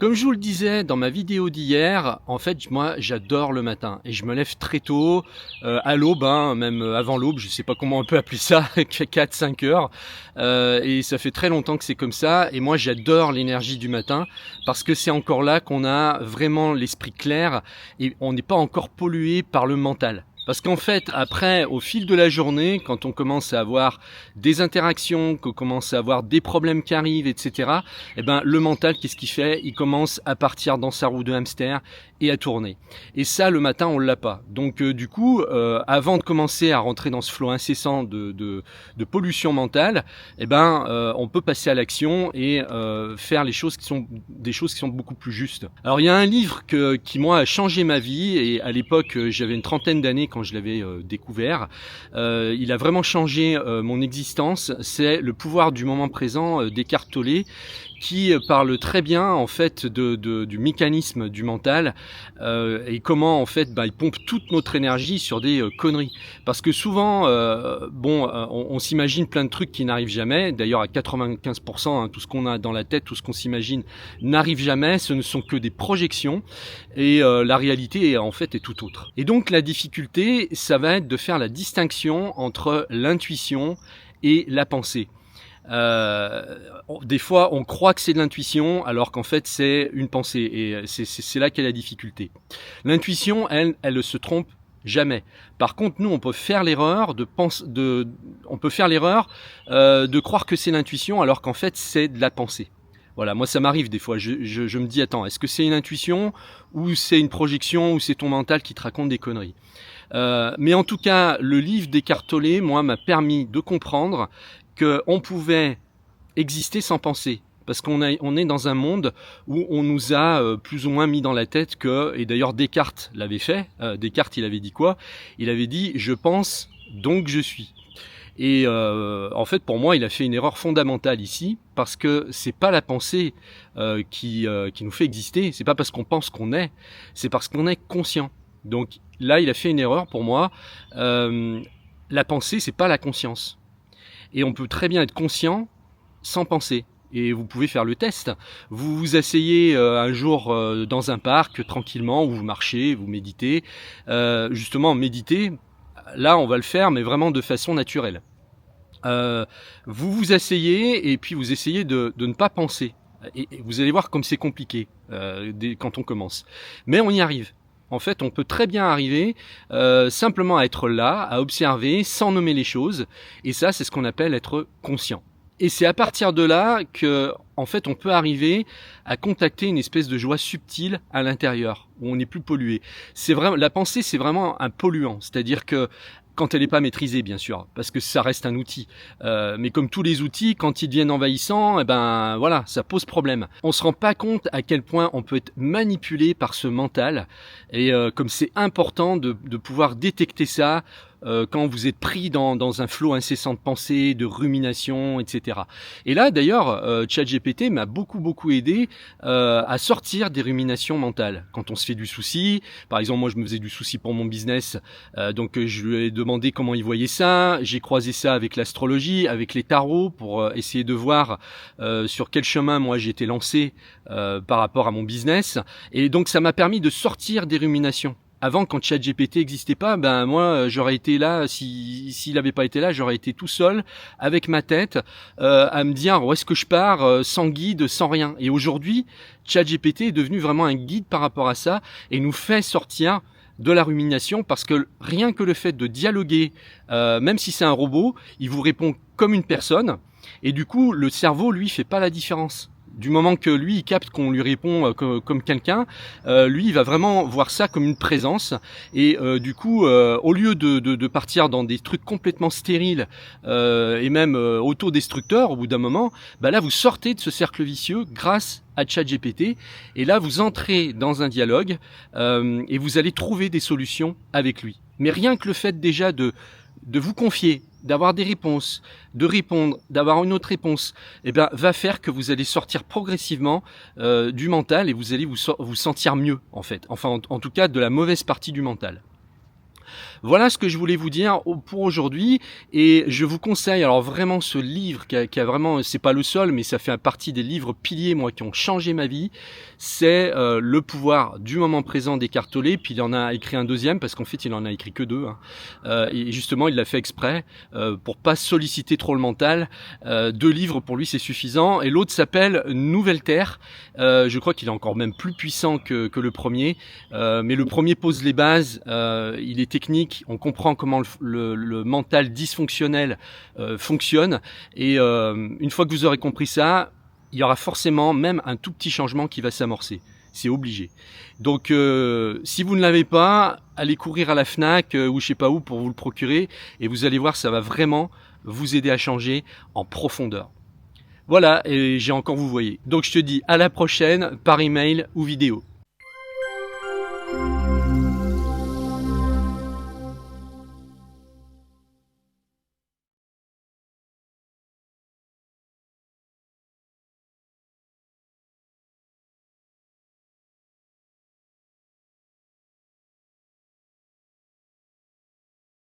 Comme je vous le disais dans ma vidéo d'hier, en fait, moi, j'adore le matin et je me lève très tôt, à l'aube, hein, même avant l'aube, je sais pas comment on peut appeler ça, 4-5 heures, et ça fait très longtemps que c'est comme ça. Et moi, j'adore l'énergie du matin parce que c'est encore là qu'on a vraiment l'esprit clair et on n'est pas encore pollué par le mental. Parce qu'en fait, après, au fil de la journée, quand on commence à avoir des interactions, qu'on commence à avoir des problèmes qui arrivent, etc., eh ben, le mental, qu'est-ce qu'il fait? Il commence à partir dans sa roue de hamster et à tourner. Et ça, le matin, on l'a pas. Donc, du coup, avant de commencer à rentrer dans ce flot incessant de pollution mentale, eh ben, on peut passer à l'action et faire les choses qui sont des choses qui sont beaucoup plus justes. Alors, il y a un livre qui moi a changé ma vie et à l'époque, j'avais une trentaine d'années quand je l'avais découvert. Il a vraiment changé mon existence. C'est Le pouvoir du moment présent d'Eckhart Tolle, qui parle très bien en fait du mécanisme du mental et comment en fait il pompe toute notre énergie sur des conneries. Parce que souvent, on s'imagine plein de trucs qui n'arrivent jamais. D'ailleurs, à 95%, hein, tout ce qu'on a dans la tête, tout ce qu'on s'imagine n'arrive jamais. Ce ne sont que des projections et la réalité en fait est tout autre. Et donc la difficulté, ça va être de faire la distinction entre l'intuition et la pensée. Des fois on croit que c'est de l'intuition alors qu'en fait c'est une pensée et c'est là qu'est la difficulté. L'intuition, elle ne se trompe jamais. Par contre, nous on peut faire l'erreur de croire que c'est l'intuition alors qu'en fait c'est de la pensée. Voilà, moi ça m'arrive des fois, je me dis attends, est-ce que c'est une intuition ou c'est une projection ou c'est ton mental qui te raconte des conneries? Mais en tout cas, le livre d'Eckhart Tolle, moi, m'a permis de comprendre qu'on pouvait exister sans penser. Parce qu'on est dans un monde où on nous a plus ou moins mis dans la tête que, et d'ailleurs Descartes l'avait fait, Descartes il avait dit quoi? Il avait dit « je pense, donc je suis ». Et en fait, pour moi, il a fait une erreur fondamentale ici, parce que c'est pas la pensée qui nous fait exister, c'est pas parce qu'on pense qu'on est, c'est parce qu'on est conscient. Donc là, il a fait une erreur pour moi. La pensée, c'est pas la conscience. Et on peut très bien être conscient sans penser. Et vous pouvez faire le test. Vous vous asseyez un jour dans un parc tranquillement, où vous marchez, vous méditez. Justement, méditer, là on va le faire, mais vraiment de façon naturelle. Vous vous asseyez et puis vous essayez de ne pas penser. Et vous allez voir comme c'est compliqué quand on commence. Mais on y arrive. En fait, on peut très bien arriver simplement à être là, à observer, sans nommer les choses. Et ça, c'est ce qu'on appelle être conscient. Et c'est à partir de là que, en fait, on peut arriver à contacter une espèce de joie subtile à l'intérieur, où on n'est plus pollué. C'est vraiment, la pensée, c'est vraiment un polluant. C'est-à-dire que quand elle n'est pas maîtrisée, bien sûr, parce que ça reste un outil. Mais comme tous les outils, quand ils deviennent envahissants, eh ben voilà, ça pose problème. On se rend pas compte à quel point on peut être manipulé par ce mental, et comme c'est important de pouvoir détecter ça quand vous êtes pris dans un flot incessant de pensée, de rumination, etc. Et là, d'ailleurs, ChatGPT m'a beaucoup aidé à sortir des ruminations mentales. Quand on se fait du souci, par exemple, moi je me faisais du souci pour mon business, donc je lui ai demandé comment il voyait ça. J'ai croisé ça avec l'astrologie, avec les tarots, pour essayer de voir sur quel chemin moi j'étais lancé par rapport à mon business. Et donc ça m'a permis de sortir des ruminations. Avant, quand ChatGPT n'existait pas, ben moi j'aurais été là, s'il n'avait pas été là, j'aurais été tout seul avec ma tête à me dire où est-ce que je pars, sans guide, sans rien. Et aujourd'hui, ChatGPT est devenu vraiment un guide par rapport à ça et nous fait sortir de la rumination, parce que rien que le fait de dialoguer, même si c'est un robot, il vous répond comme une personne, et du coup le cerveau lui fait pas la différence. Du moment que lui il capte qu'on lui répond comme quelqu'un, lui il va vraiment voir ça comme une présence, et du coup au lieu de partir dans des trucs complètement stériles et même autodestructeurs, au bout d'un moment, là vous sortez de ce cercle vicieux grâce à ChatGPT, et là vous entrez dans un dialogue et vous allez trouver des solutions avec lui. Mais rien que le fait déjà de vous confier, d'avoir des réponses, de répondre, d'avoir une autre réponse, va faire que vous allez sortir progressivement du mental, et vous allez vous sentir mieux, en fait. Enfin, en tout cas, de la mauvaise partie du mental. Voilà ce que je voulais vous dire pour aujourd'hui, et je vous conseille alors vraiment ce livre qui a vraiment, c'est pas le seul, mais ça fait partie des livres piliers moi qui ont changé ma vie. C'est Le pouvoir du moment présent d'Eckhart Tolle. Puis il en a écrit un deuxième parce qu'en fait il en a écrit que deux, hein. Et justement il l'a fait exprès pour pas solliciter trop le mental. 2 livres pour lui c'est suffisant. Et l'autre s'appelle Nouvelle Terre. Je crois qu'il est encore même plus puissant que le premier, mais le premier pose les bases. Il est technique, on comprend comment le mental dysfonctionnel fonctionne, et une fois que vous aurez compris ça, il y aura forcément même un tout petit changement qui va s'amorcer. C'est obligé. Donc si vous ne l'avez pas, allez courir à la Fnac ou je sais pas où pour vous le procurer, et vous allez voir, ça va vraiment vous aider à changer en profondeur. Voilà, et j'ai encore vous voyez. Donc je te dis à la prochaine par email ou vidéo.